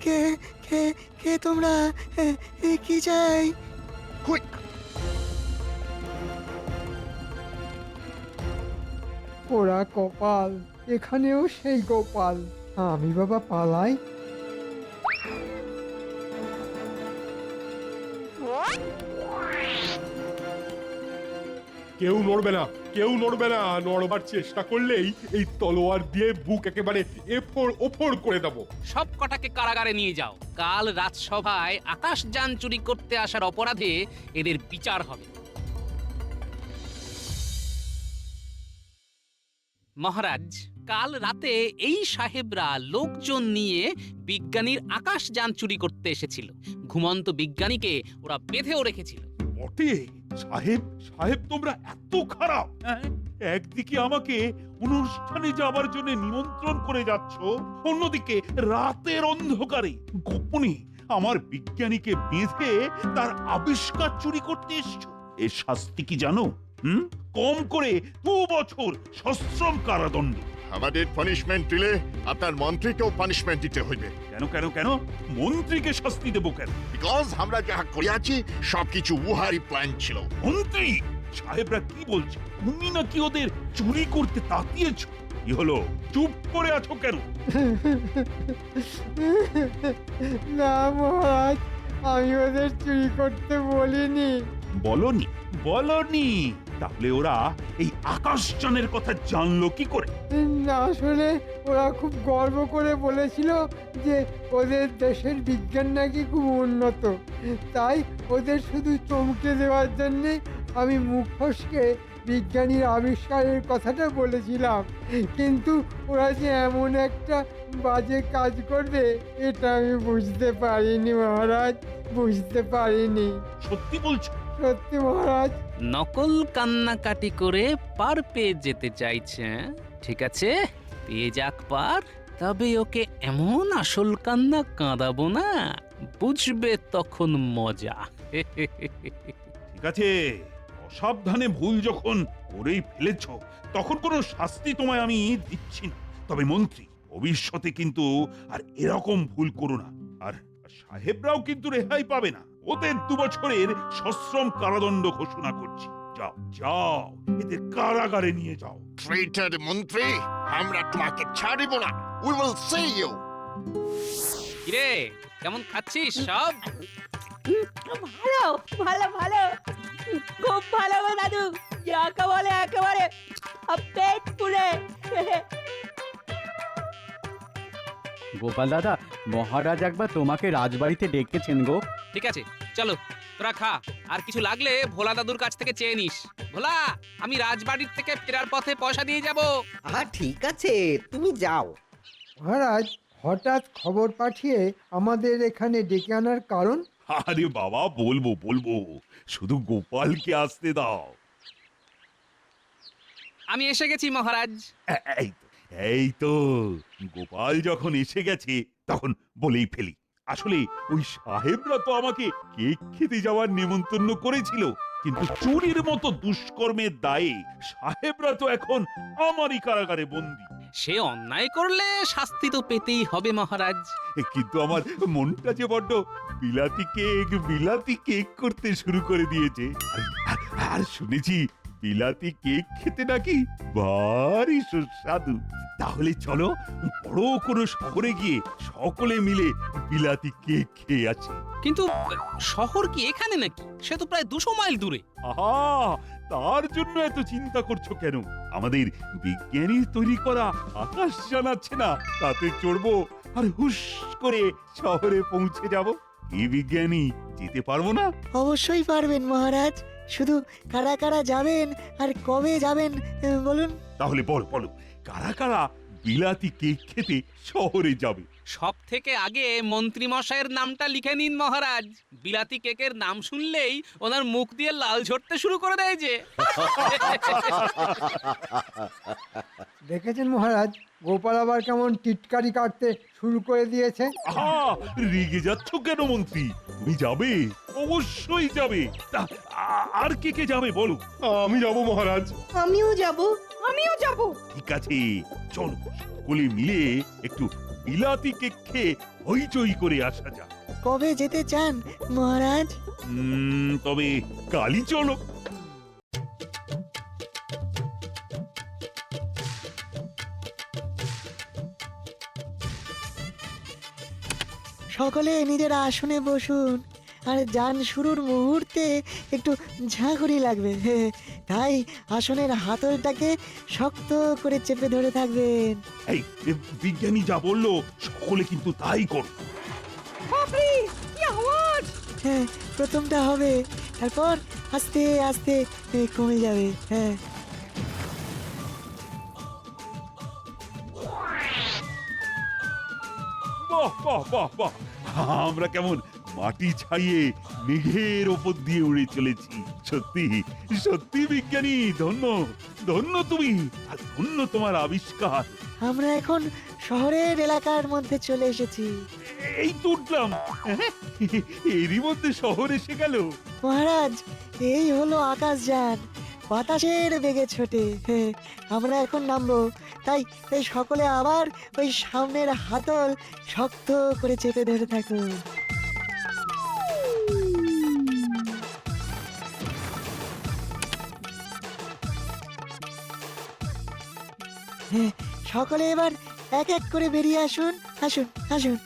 কে কে কে তোমরা? কি চাই? কুইক! ওরা কপাল, এখানেও সেই গোপাল। আমি বাবা পালাই। কেউ নড়বে না, কেউ নড়বে না। নড়বার চেষ্টা করলেই এই তলোয়ার দিয়ে বুক একেবারে এফোড় ওফোড় করে দেবো। সব কটাকে কারাগারে নিয়ে যাও। কাল রাজসভায় আকাশযান চুরি করতে আসার অপরাধে এদের বিচার হবে। মহারাজ, কাল রাতে এই সাহেবরা লোকজন নিয়ে বিজ্ঞানীর আকাশযান চুরি করতে এসেছিল। ঘুমন্ত বিজ্ঞানীকে ওরা বেঁধেও রেখেছিল। বটে সাহেব, সাহেব তোমরা এত খারাপ, হ্যাঁ? একদিকে আমাকে অনুষ্ঠানে যাবার জন্য নিমন্ত্রণ করে যাচ্ছ, অন্যদিকে রাতের অন্ধকারে গোপনে আমার বিজ্ঞানীকে বেঁধে তার আবিষ্কার চুরি করতে এসছো। এর শাস্তি কি জানো? কম করে 2 বছর সশ্রম কারাদণ্ড। আমাদের পানিশমেন্ট দিলে আপনার মন্ত্রীকেও পানিশমেন্ট দিতে হইবে। কেন কেন কেন? মন্ত্রীকে শাস্তি দেবো কেন? বিকজ আমরা যাহা করিয়াছি সবকিছু উহারই প্ল্যান ছিল। মন্ত্রী, সাহেবরা কি বলছে? তুমি নাকি ওদের চুরি করতে তাতিয়েছ? কি হলো, চুপ করে আছো কেন? না মহারাজ, আমি ওদের চুরি করতে বলিনি। বলনি? বলনি? তাহলে ওরা এই আকাশযানের কথা জানলো কি করে? না, আসলে ওরা খুব গর্ব করে বলেছিল যে ওদের দেশের বিজ্ঞান নাকি খুব উন্নত। তাই ওদের শুধু চমকে দেওয়ার জন্যে আমি মুখ ফসকে বিজ্ঞানীর আবিষ্কারের কথাটা বলেছিলাম। কিন্তু ওরা যে এমন একটা বাজে কাজ করবে এটা আমি বুঝতে পারিনি মহারাজ, বুঝতে পারিনি। সত্যি বলছো? সত্যি মহারাজ। নকল কান্নাকাটি করে পার পেয়ে যেতে চাইছে। ঠিক আছে, পেয়ে যাক পার, তবে ওকে এমন আসল কান্না কাঁদাবো না, বুঝবে তখন মজা। ঠিক আছে, অসাবধানে ভুল যখন করেই ফেলেছ তখন কোনো শাস্তি তোমায় আমি দিচ্ছি না। তবে মন্ত্রী, ভবিষ্যতে কিন্তু আর এরকম ভুল করো না। আর সাহেবরাও কিন্তু রেহাই পাবে না। ওদের 2 বছরের সশ্রম কারাদণ্ড ঘোষণা করছি। যাও যাও, এদের কারাগারে নিয়ে যাও। ট্রেটার মন্ত্রী, আমরা তোমাকে ছাড়িব না। We will see you. কিরে, কেমন খাচ্ছিস সব? ভালো ভালো ভালো, খুব ভালো গো দাদু, যাকে বলে একেবারে পেট পুরে। গোপাল দাদা, মহারাজ একবার তোমাকে রাজবাড়িতে ডেকেছেন গো। ঠিক আছে, চলো তোরা খা। আর কিছু লাগলে ভোলা দাদুর কাছ থেকে চেয়ে নিস। ভোলা, আমি রাজবাড়ির থেকে ফেরার পথে পয়সা দিয়ে যাব। ঠিক আছে, তুমি যাও। মহারাজ, হঠাৎ খবর পাঠিয়ে আমাদের এখানে ডেকে আনার কারণ? আরে বাবা, বলবো বলবো, শুধু গোপালকে আসতে দাও। আমি এসে গেছি মহারাজ। এই তো, এই তো, গোপাল যখন এসে গেছে তখন বলেই ফেলি। আসলে ওই সাহেবরা তো আমাকে কেক খেতে যাওয়ার নেমন্তন্ন করেছিল, কিন্তু চুরির মতো দুষ্কর্মের দায়ে সাহেবরা তো এখন আমারই কারাগারে বন্দী। সে অন্যায় করলে শাস্তি তো পেতেই হবে মহারাজ। কিন্তু আমার মনটা যে বড্ড বিলাতি কেক করতে শুরু করে দিয়েছে। আর শুনেছি বিলাতি কেক খেতে নাকি ভারী সুস্বাদু। তাহলে চলো বড় কোনো শহরে গিয়ে সকলে মিলে বিলাতি কেক খেয়ে আসি। কিন্তু শহর কি এখানে নাকি? সে তো প্রায় 200 মাইল দূরে। আহা, তার জন্য এত চিন্তা করছো কেন? আমাদের বিজ্ঞানীর তৈরি করা আকাশ জানাচ্ছে না, তাতে চড়বো আর হুশ করে শহরে পৌঁছে যাব। কি বিজ্ঞানী, যেতে পারবো না? অবশ্যই পারবেন মহারাজ, শুধু কারা কারা যাবেন আর কবে যাবেন বলুন। তাহলে বলো বলো, কারা কারা বিলাতি কেক খেতে শহরে যাবে? সব থেকে আগে মন্ত্রী মশাইয়ের নামটা লিখে নিন মহারাজ। বিলাতি কেকের নাম শুনলেই ওনার মুখ দিয়ে লাল ঝরতে শুরু করে দেয় যে। দেখেছেন মহারাজ, গোপাল আবার কেমন টিটকারি কাটতে শুরু করে দিয়েছে। আহা, রেগে যাচ্ছ কেন মন্ত্রী? তুমি যাবে, অবশ্যই যাবে। তা আর কে কে যাবে বলো? আমি যাব মহারাজ। আমিও যাব, আমিও যাব। ঠিক আছে, চলো সকলে মিলে একটু বিলাতি কেক খেয়ে হইচই করে আসা যাক। কবে যেতে চান মহারাজ? তবে কালই চলো। সকলে নিজের আসনে বসুন, আর যান শুরুর মুহূর্তে একটু ঝাঁকুনি লাগবে, তাই আসনের হাতলটাকে শক্ত করে চেপে ধরে থাকবেন। এই বিজ্ঞানী যা বললো সকলে কিন্তু তাই করো। বাপরে, কি আওয়াজ! হ্যাঁ, প্রথমটা হবে, তারপর আস্তে আস্তে কমে যাবে। হ্যাঁ, বাহ বাহ বাহ বাহ, আমরা কেমন মাটি ছাইয়ে মেঘের ওপর দিয়ে উড়ে চলেছি। সত্যি সত্যি বিজ্ঞানী, ধন্য ধন্য তুমি, আর ধন্য তোমার আবিষ্কার। আমরা এখন শহরের এলাকার মধ্যে চলে এসেছি। এই তো উঠলাম, হ্যাঁ, এরই মধ্যে শহর এসে গেল। মহারাজ, এই হলো আকাশযান, বাতাসের বেগে ছোটে। আমরা এখন নামবো, তাই তাই সকলে আবার ওই সামনের হাতল শক্ত করে চেপে ধরে থাকুন। হ্যাঁ, সকলে এবার এক এক করে বেরিয়ে আসুন, আসুন আসুন।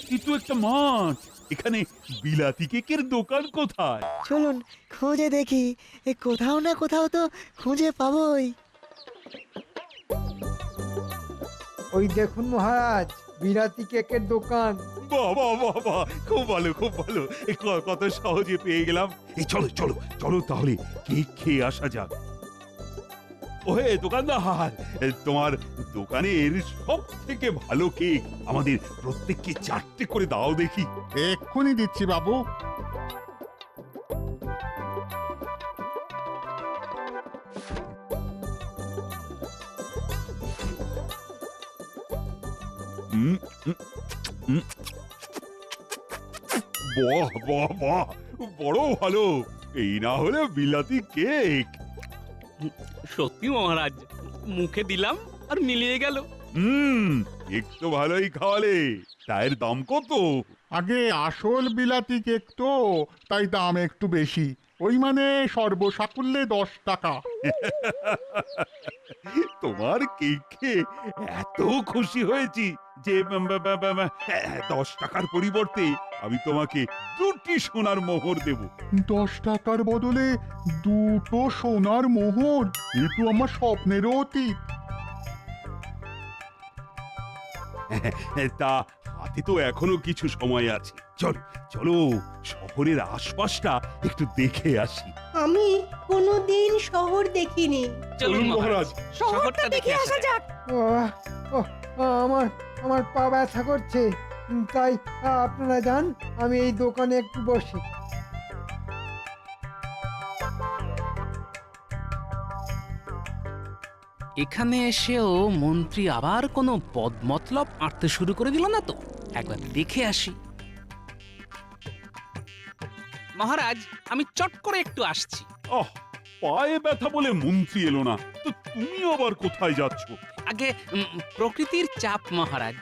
কিন্তু একটা মাঠ, এখানে বিলাতি কেকের দোকান কোথায়? চলুন খুঁজে দেখি, এ কোথাও না কোথাও তো খুঁজে পাবোই। ওই দেখুন মহারাজ, বিলাতি কেকের দোকান। বাহ বাহ বাহ বাহ, খুব ভালো খুব ভালো, কত সহজে পেয়ে গেলাম। এই চলো চলো চলো, তাহলে কেক খেয়ে আসা যাক। ওহে দোকানদার, তোমার দোকানের সব থেকে ভালো কেক আমাদের প্রত্যেককে 4টে করে দাও দেখি। এক্ষুনি দিচ্ছি বাবু। হুম, হুম, হুম। বাহ বাহ বাহ, বড় ভালো। এই না হলে বিলাতি কেক। সত্যি মহারাজ, মুখে দিলাম আর মিলিয়ে গেল। কেক তো ভালোই খাওয়ালে, তার দাম কত? আগে আসল বিলাতি কেক তো, তাই দাম একটু বেশি। ওই মানে সর্বসাকুল্যে 10 টাকা। তোমার কেক খেয়ে এত খুশি হয়েছি যে 10 টাকার পরিবর্তে আমি তোমাকে 2টি সোনার মোহর দেব। 10 টাকার বদলে 2টো সোনার মোহর, এ তো আমার স্বপ্নেরও অতীত। তা হাতে তো এখনো কিছু সময় আছে। চলো চলো, শহরের আশপাশটা একটু দেখে আসি। আমি কোনোদিন শহর দেখিনি। চলুন মহারাজ, শহরটা দেখে আসা যাক। আহ, ওহ, আমার আমার পা ব্যথা করছে, তাই আপনারা যান, আমি এই দোকানে একটু বসি। এখানে এসেও মন্ত্রী আবার কোনো বদমতলব আঁটতে শুরু করে দিল না তো? একবার দেখে আসি। মহারাজ, আমি চট করে একটু আসছি। আহ, পায়ে ব্যথা বলে মন্ত্রী এলো না, তো তুমি আবার কোথায় যাচ্ছ? আগে প্রকৃতির চাপ মহারাজ।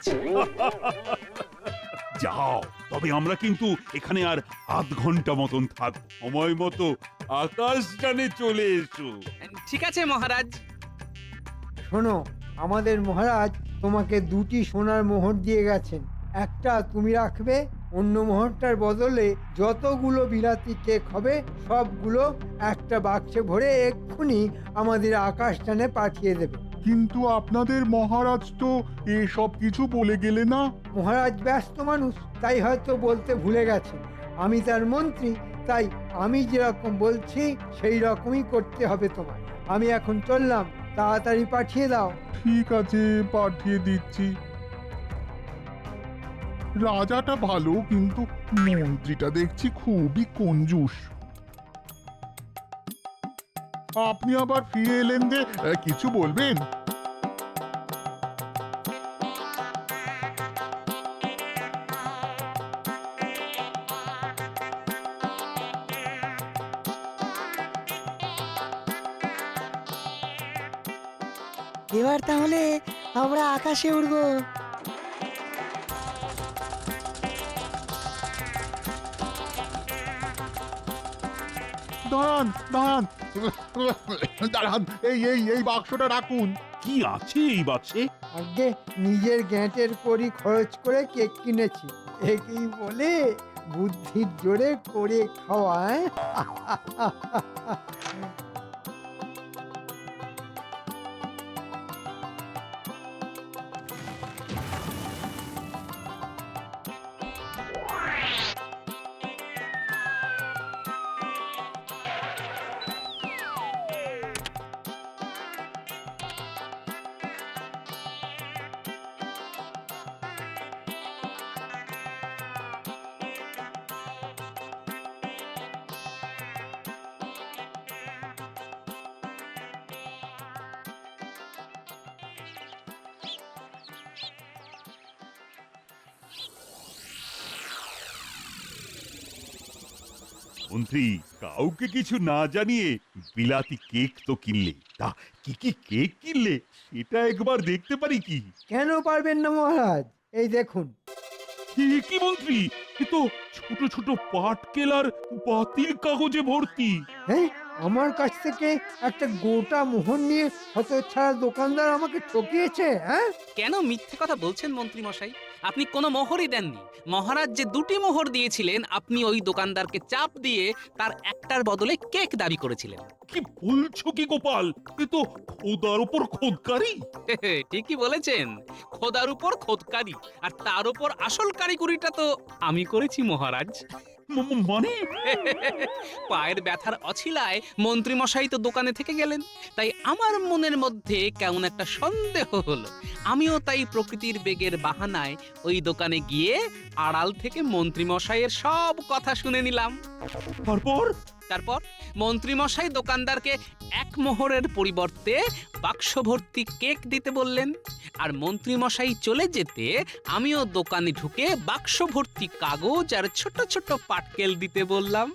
যাও, তবে আমরা কিন্তু এখানে আর আধ ঘন্টা মতন থাকবো। সময় মতো আকাশযানে চলে এসো। ঠিক আছে মহারাজ। শোনো, আমাদের মহারাজ তোমাকে 2টি সোনার মোহর দিয়ে গেছেন। একটা তুমি রাখবে, অন্য মোহরটার বদলে যতগুলো বিলাতি কেক হবে সবগুলো একটা বাক্সে ভরে এক্ষুনি আমাদের আকাশযানে পাঠিয়ে দেবে। কিন্তু আপনাদের মহারাজ তো এসব কিছু বলে গেলে না। মহারাজ ব্যস্ত মানুষ, তাই হয়তো বলতে ভুলে গেছেন। আমি তার মন্ত্রী, তাই আমি যেরকম বলছি সেই রকমই করতে হবে তোমার। আমি এখন চললাম, তাড়াতাড়ি পাঠিয়ে দাও। ঠিক আছে, পাঠিয়ে দিচ্ছি। রাজাটা ভালো, কিন্তু মন্ত্রীটা দেখছি খুবই কঞ্জুস। আপনি আবার ফিরে এলেন যে, কিছু বলবেন? এবার তাহলে আমরা আকাশে উড়বো। দাঁড়ান দাঁড়ান দাঁড়ান, এই বাক্সটা রাখুন। কি আছে এই বাক্সে? আগে নিজের গ্যাঁটের করি খরচ করে কেক কিনেছি, একেই বলে বুদ্ধির জোরে করে খাওয়ায়। মন্ত্রী, কাউকে কিছু না জানিয়ে বিলাতি কেক তো কিনলে, তা কি কি কেক কিনলে সেটা একবার দেখতে পারি কি? কেন পারবেন না মহারাজ? এই দেখুন। কি মন্ত্রী, এ তো ছোট ছোট পাটকেল আর বাতিল কাগজে ভর্তি। হ্যাঁ, আমার কাছ থেকে একটা গোটা মোহর নিয়ে হতচ্ছাড়া দোকানদার আমাকে ঠকিয়েছে। হ্যাঁ, কেন মিথ্যে কথা বলছেন মন্ত্রী মশাই? আপনি কোনো মোহরই দেননি। মহারাজ যে 2টি মোহর দিয়েছিলেন, আপনি ওই দোকানদারকে চাপ দিয়ে তার একটার বদলে কেক দাবি করেছিলেন। কি বলছো কি গোপাল, এ তো খোদার উপর খোদকারি। ঠিকই বলেছেন, খোদার উপর খোদকারি, আর তার উপর আসল কারিগরিটা তো আমি করেছি মহারাজ। মানে? পায়ের ব্যথার অছিলায় মন্ত্রী মশাই তো দোকানে থেকে গেলেন, তাই আমার মনের মধ্যে কেমন একটা সন্দেহ হলো। আমিও তাই প্রকৃতির বেগের বাহানায় ওই দোকানে গিয়ে আড়াল থেকে মন্ত্রী মশাইয়ের সব কথা শুনে নিলাম। তারপর মন্ত্রী মশাই দোকানদারকে 1 মোহরের পরিবর্তে বাক্স ভর্তি কেক দিতে বললেন, আর মন্ত্রী মশাই চলে যেতে আমিও দোকানে ঢুকে বাক্স ভর্তি কাগজ আর ছোট ছোট পাটকেল দিতে বললাম।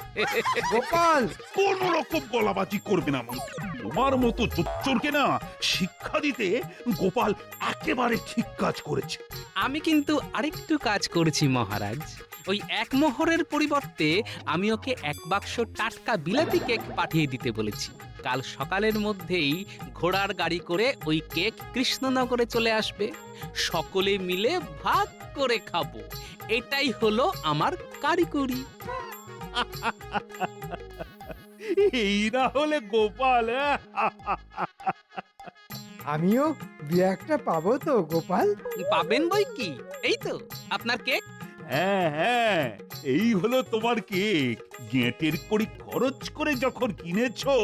গোপাল, কোন রকম গলাবাজি করবে না মন্ত্রী। তোমার মতো চোরকে না শিক্ষা দিতে গোপাল একেবারে ঠিক কাজ করেছে। আমি কিন্তু আরেকটু কাজ করেছি মহারাজ। ওই 1 মোহরের পরিবর্তে আমি ওকে 1 বাক্স টাটকা বিলাতি কেক পাঠিয়ে দিতে বলেছি। কাল সকালের মধ্যেই ঘোড়ার গাড়ি করে ওই কেক কৃষ্ণনগরে চলে আসবে। সকলে মিলে ভাগ করে খাবো। এটাই হলো আমার কারিগরি। এই না হলে গোপাল। আমিও 2-1টা পাবো তো গোপাল? পাবেন বই কি, এই তো আপনার কেক। হ্যাঁ, এই হলো তোমার কেক। গেঁটের কড়ি খরচ করে যখন কিনেছো,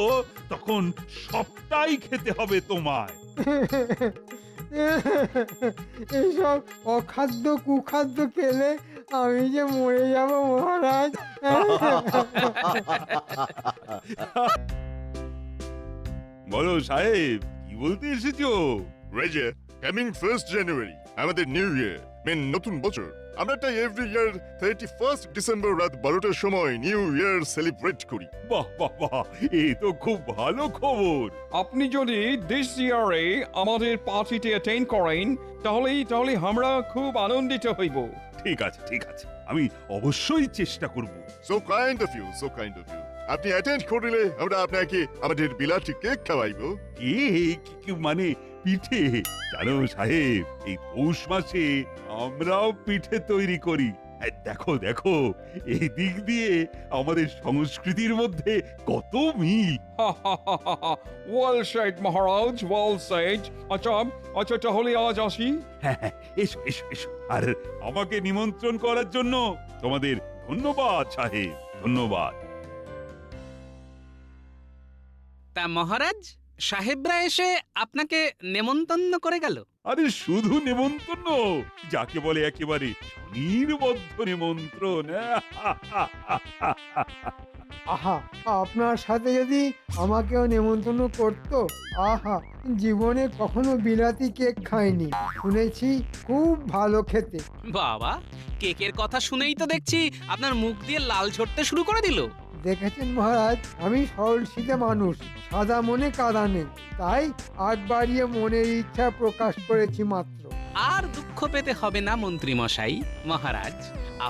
তখন সবটাই খেতে হবে তোমায়। এসব অখাদ্য কুখাদ্য খেলে আমি যে মরে যাব মহারাজ। বলো সাহেব, কি বলতে এসেছো? রেজে, কামিং 1st জানুয়ারি আমাদের নিউ ইয়ার, নতুন বছর। আমরা তাই এভরি ইয়ার 31st ডিসেম্বর রাত 12টার সময় নিউ ইয়ার সেলিব্রেট করি। বাহ বাহ বাহ, এ তো খুব ভালো খবর। আপনি যদি দিস ইয়ারে আমাদের পার্টিতে অ্যাটেন্ড করেন, তাহলে আমরা খুব আনন্দিত হইব। ঠিক আছে, আমি অবশ্যই চেষ্টা করব। So kind of you, so kind of you. আপনি অ্যাটেন্ড করলে আমরা আপনাকে আমাদের বিলাতি কেক খাওয়াইবো। মানে পিঠে? জানো সাহেব, এই পৌষ মাসে আমরাও পিঠে তৈরি করি। দেখো এই দিক দিয়ে আমাদের সংস্কৃতির মধ্যে কত মিল। ওয়েল সেড মহারাজ, ওয়েল সেড। আচ্ছা তাহলে আজ আসি। হ্যাঁ, এসো। আর আমাকে নিমন্ত্রণ করার জন্য তোমাদের ধন্যবাদ সাহেব, ধন্যবাদ। তা মহারাজ, সাহেবরা এসে আপনাকে নেমন্তন্ন করে গেল? আরে শুধু নেমন্তন্ন, যাকে বলে একেবারে নির্বদ্ধ নিমন্ত্রণ। আহা, আপনার সাথে যদি আমাকেও নেমন্তন্ন করতো, আহা, জীবনে কখনো বিলাতি কেক খাইনি, শুনেছি খুব ভালো খেতে। বাবা, কেকের কথা শুনেই তো দেখছি আপনার মুখ দিয়ে লাল ঝরতে শুরু করে দিল। দেখেছেন মহারাজ, আমি সরল সিধে মানুষ, সাদা মনে কাদা নেই, তাই আগ বাড়িয়ে মনের ইচ্ছা প্রকাশ করেছি মাত্র। আর দুঃখ পেতে হবে না মন্ত্রী মশাই। মহারাজ,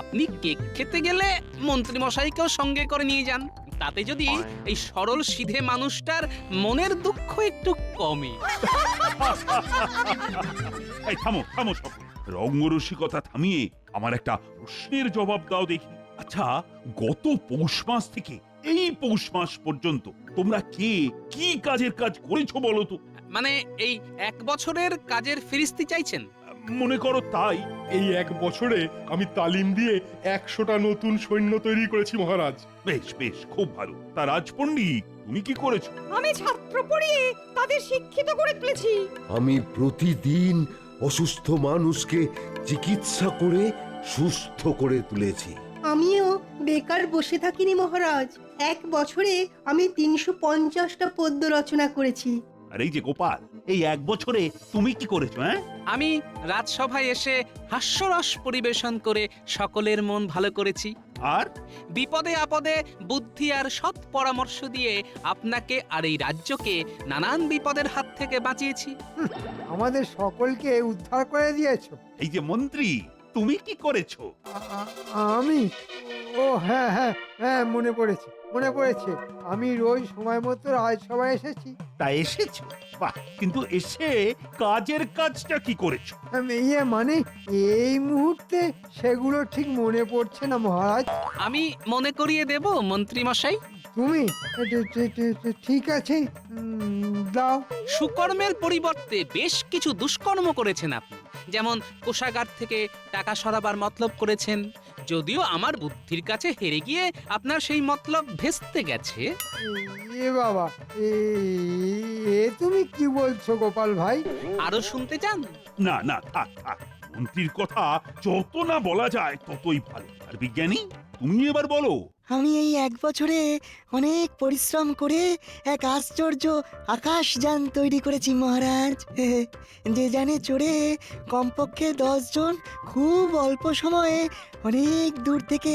আপনি কেক খেতে গেলে মন্ত্রী মশাইকেও সঙ্গে করে নিয়ে যান, তাতে যদি এই সরল সিধে মানুষটার মনের দুঃখ একটু কমে। এই থামো থামো সকল, রঙ্গরসিকতা থামিয়ে আমার একটা প্রশ্নের জবাব দাও দেখি। আচ্ছা, গত পৌষ মাস থেকে এই পৌষ মাস পর্যন্ত তোমরা কে কি কাজের কাজ করেছো বলো তো? মানে এই 1 বছরের কাজের ফিরিস্তি চাইছেন? মনে করো তাই। এই 1 বছরে আমি তালিম দিয়ে 100টা নতুন সৈন্য তৈরি করেছি মহারাজ। বেশ বেশ, খুব ভালো। তা রাজপণ্ডিত, তুমি কি করেছো? আমি ছাত্র পড়িয়ে তাদের শিক্ষিত করে তুলেছি। আমি প্রতিদিন অসুস্থ মানুষকে চিকিৎসা করে সুস্থ করে তুলেছি। আমিও বেকার বসে থাকিনি মহারাজ। 1 বছরে আমি 350টা পদ্য রচনা করেছি। আর এই যে গোপাল, এই 1 বছরে তুমি কি করেছো? হ্যাঁ, আমি রাজসভায় এসে হাস্যরস পরিবেশন করে সকলের মন ভালো করেছি। আর বিপদে আপদে বুদ্ধি আর সৎ পরামর্শ দিয়ে আপনাকে আর এই রাজ্যকে নানান বিপদের হাত থেকে বাঁচিয়েছি। আমাদের সকলকে উদ্ধার করে দিয়েছো। এই যে মন্ত্রী, তুমি কি করেছো? আমি, ও হ্যাঁ হ্যাঁ হ্যাঁ, মনে পড়েছে মনে পড়েছে, আমি রোজ সময় মতো রাজসভায় এসেছি। তা এসেছো, বাহ, কিন্তু এসে কাজের কাজটা কি করেছো? ইয়ে মানে এই মুহূর্তে সেগুলো ঠিক মনে পড়ছে না মহারাজ। আমি মনে করিয়ে দেব মন্ত্রী মশাই। তুমি ঠিক আছে, দাও। সুকর্মের পরিবর্তে বেশ কিছু দুষ্কর্ম করেছেন আপনি। যেমন কোষাগার থেকে টাকা সরাবার মতলব করেছেন, যদিও আমার বুদ্ধির কাছে হেরে গিয়ে আপনার সেই মতলব ভেস্তে গেছে। এ বাবা, এ তুমি কি বলছো গোপাল ভাই? আরো শুনতে চান? না না, থাক থাক, মন্ত্রীর কথা যত না বলা যায় ততই ভালো। আর বিজ্ঞানী, তুমি এবার বলো। আমি এই 1 বছরে অনেক পরিশ্রম করে এক আশ্চর্য আকাশযান তৈরি করেছি মহারাজ। যে যানে চড়ে কমপক্ষে 10 জন খুব অল্প সময়ে অনেক দূর থেকে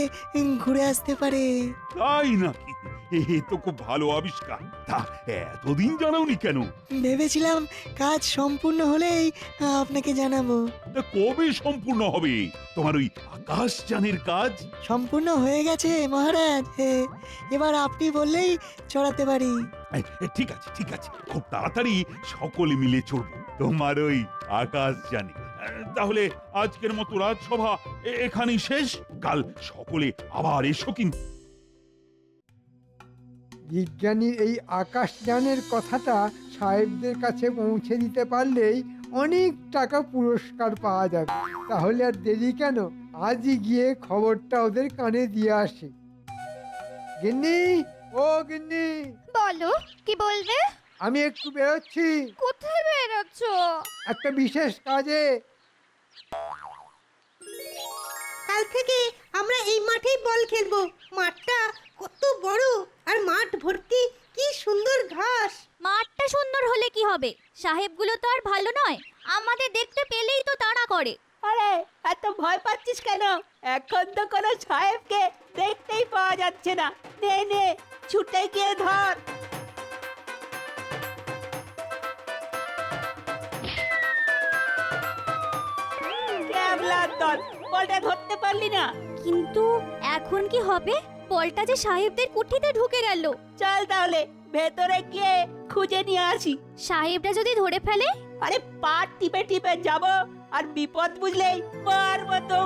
ঘুরে আসতে পারে। তাই নাকি? এ তো খুব ভালো আবিষ্কার। তা এতদিন জানাওনি কেন? ভেবেছিলাম কাজ সম্পূর্ণ হলেই আপনাকে জানাবো। তা কবে সম্পূর্ণ হবে তোমার ওই আকাশযানের কাজ? সম্পূর্ণ হয়ে গেছে মহারাজ। এবার আপনি বললেই চড়াতে পারি। ঠিক আছে ঠিক আছে, খুব তাড়াতাড়ি সকলে মিলে চড়বো তোমার ওই আকাশযানে। তাহলে আজকের মতো রাজসভা এখানেই শেষ। কাল সকলে আবার এসো কিন্তু। বিজ্ঞানীর এই আকাশযানের কথাটা সাহেবদের কাছে পৌঁছে দিতে পারলেই অনেক টাকা পুরস্কার পাওয়া যাবে। তাহলে আর দেরি কেন, আজই গিয়ে খবরটা ওদের কানে দিয়ে আসি। গিন্নি, ও গিন্নি, বলো, কি বলবে? আমি একটু বেরোচ্ছি। কোথায় বেরোচ্ছ? একটা বিশেষ কাজে। কাল থেকে আমরা এই মাঠেই বল খেলবো। মাঠটা কত বড়, আর মাঠ ভর্তি কি সুন্দর ঘাস। মাঠটা সুন্দর হলে কি হবে? সাহেবগুলো তো আর ভালো নয়, আমাদের দেখতে পেলেই তো তাড়া করে। আরে এত ভয় পাচ্ছিস কেন? এখন তো কোনো সাহেবকে দেখতেই পাওয়া যাচ্ছে না। নে নে, ছুটে গিয়ে ধর। ক্যাবলার দল, বলটা ধরতে পারলি না? কিন্তু এখন কি হবে? বলটা যে সাহেবদের কুঠিতে ঢুকে গেল। চল তাহলে ভেতরে গিয়ে খুঁজে নিয়ে আসি। সাহেবরা যদি ধরে ফেলে? আরে পা টিপে টিপে যাব, আর বিপদ বুঝলেই মারবো তো।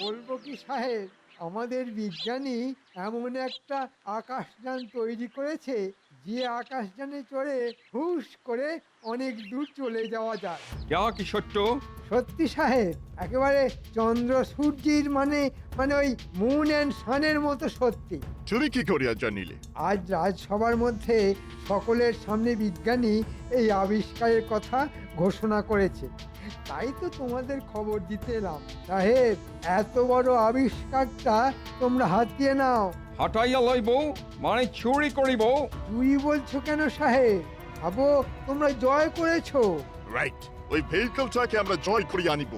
বলবো কি সাহেব, আমাদের বিজ্ঞানী এমন একটা আকাশযান তৈরি করেছে যে আকাশযানে চড়ে হুশ করে অনেক দূর চলে যাওয়া যায়। কি সত্য? সত্যি সাহেব, একেবারে চন্দ্র সূর্যের মানে ওই মুন অ্যান্ড সানের মতো সত্যি। তুমি কি করিয়া জানিলে? আজ রাজসভার মধ্যে সকলের সামনে বিজ্ঞানী এই আবিষ্কারের কথা ঘোষণা করেছে, তাই তো তোমাদের খবর দিতে এলাম। সাহেব, এত বড় আবিষ্কারটা তোমরা হাতিয়ে নাও। হাঁটাইয়া লইব মানে চুরি করিব? চুরি বলছো কেন সাহেব? ভাবো তোমরা জয় করেছো। রাইট, ওই ভেহিকলটাকে আমরা জয় করিয়া আনিব।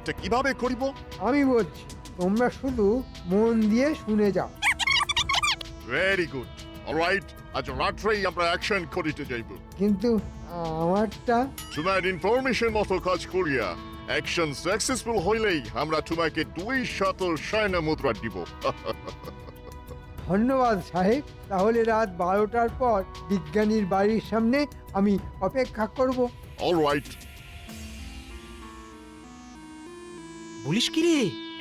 তা কিভাবে করিব? আমি বলছি, তোমরা শুধু মন দিয়ে শুনে যাও। Very good. অলরাইট, আজ রাত্রেই আমরা অ্যাকশন করিতে যাইব। কিন্তু আমারটা? তোমার ইনফরমেশন মতো কাজ করিয়া অ্যাকশন সাকসেসফুল হইলেই আমরা তোমাকে 200 সৈন্য মুদ্রা দিব। ধন্যবাদ সাহেব। তাহলে রাত 12টার পর বিজ্ঞানীর বাড়ির সামনে আমি অপেক্ষা করব। অলরাইট। বলিস কি রে,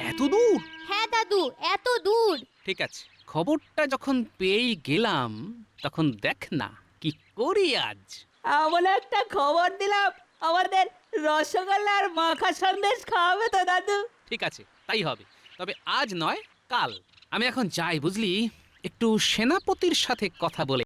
এত দূর? হ্যাঁ দাদু, এত দূর। ঠিক আছে, খবরটা যখন পেয়েই গেলাম তখন দেখ না কি করি আজ। এমন একটা খবর দিলাম, আমাদের রসগোল্লা আর মাখা সন্দেশ খাওয়াবে তো দাদু? ঠিক আছে, তাই হবে, তবে আজ নয় কাল। আমি এখন যাই বুঝলি, একটু সেনাপতির সাথে কথা বলে